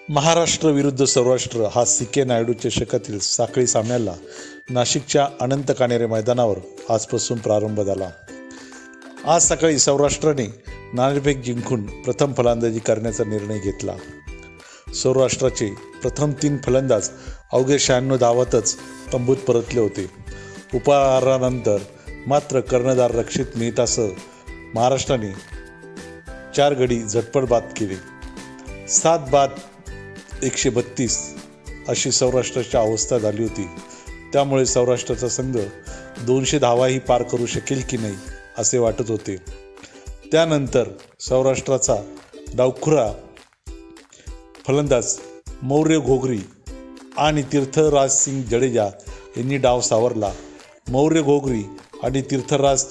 महाराष्ट्र विरुद्ध सौराष्ट्र हा सी.के. नायडू चषकातील साखळी सामन्याला नाशिकच्या अनंत काणेरे मैदानावर आजपासून प्रारंभ झाला. आज सकाळी सौराष्ट्राने नाणेफेक जिंकून प्रथम फलंदाजी करण्याचा निर्णय घेतला. सौराष्ट्राचे प्रथम 3 फलंदाज अवघे 96 धावातच तंबूत परतले होते. उपहारानंतर मात्र कर्णधार रक्षित मेहतासह महाराष्ट्राने 4 गडी झटपट बाद केले. 7 बाद 132 अशी सौराष्ट्राची अवस्था झाली होती. त्यामुळे सौराष्ट्राचा संघ 200 धावाही पार करू शकेल की नाही असे वाटत होते. त्यानंतर सौराष्ट्राचा डावखुरा फलंदाज मौर्य घोगरी आणि तीर्थराज सिंग जडेजा यांनी डाव सावरला. मौर्य घोगरी आणि तीर्थराज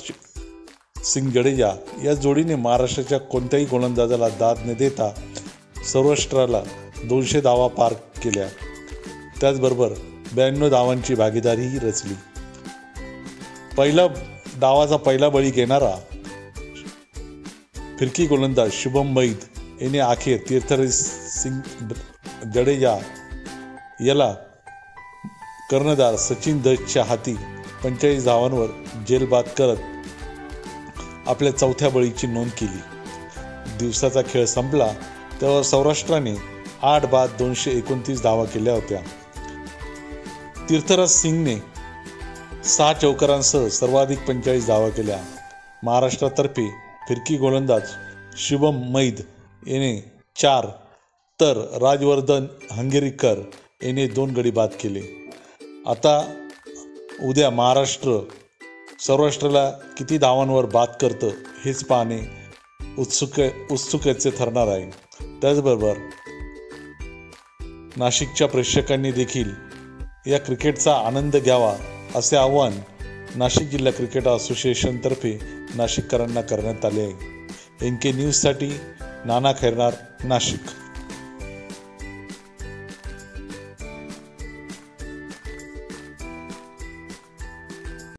सिंग जडेजा या जोडीने महाराष्ट्राच्या कोणत्याही गोलंदाजाला दाद न देता सौराष्ट्राला 200 धावा पार केल्या. त्याचबरोबर 92 धावांची भागीदारीही रचली. डावाचा पहिला बळी घेणारा फिरकी गोलंदाज शुभम मैद याने अखेर तीर्थराज सिंग जडेजा याला कर्णधार सचिन दसच्या हाती 45 धावांवर जेलबाद करत आपल्या 4थ्या बळीची नोंद केली. दिवसाचा खेळ संपला तेव्हा सौराष्ट्राने 8 बाद 229 धावा केल्या होत्या. तीर्थराज सिंगने 6 चौकारांसह सर्वाधिक 45 धावा केल्या. महाराष्ट्रातर्फे फिरकी गोलंदाज शुभम मैद याने 4 तर राजवर्धन हंगेरीकर याने 2 गडी बाद केले. आता उद्या महाराष्ट्र सौराष्ट्राला किती धावांवर बाद करतं हेच पाहणे उत्सुकतेचे ठरणार आहे. त्याचबरोबर नाशिकच्या प्रेक्षकांनी देखील या क्रिकेटचा आनंद घ्यावा असे आवाहन नाशिक जिल्हा क्रिकेट असोसिएशनतर्फे नाशिककरांना करण्यात आले आहे. NK न्यूजसाठी नाना खैरनार, नाशिक.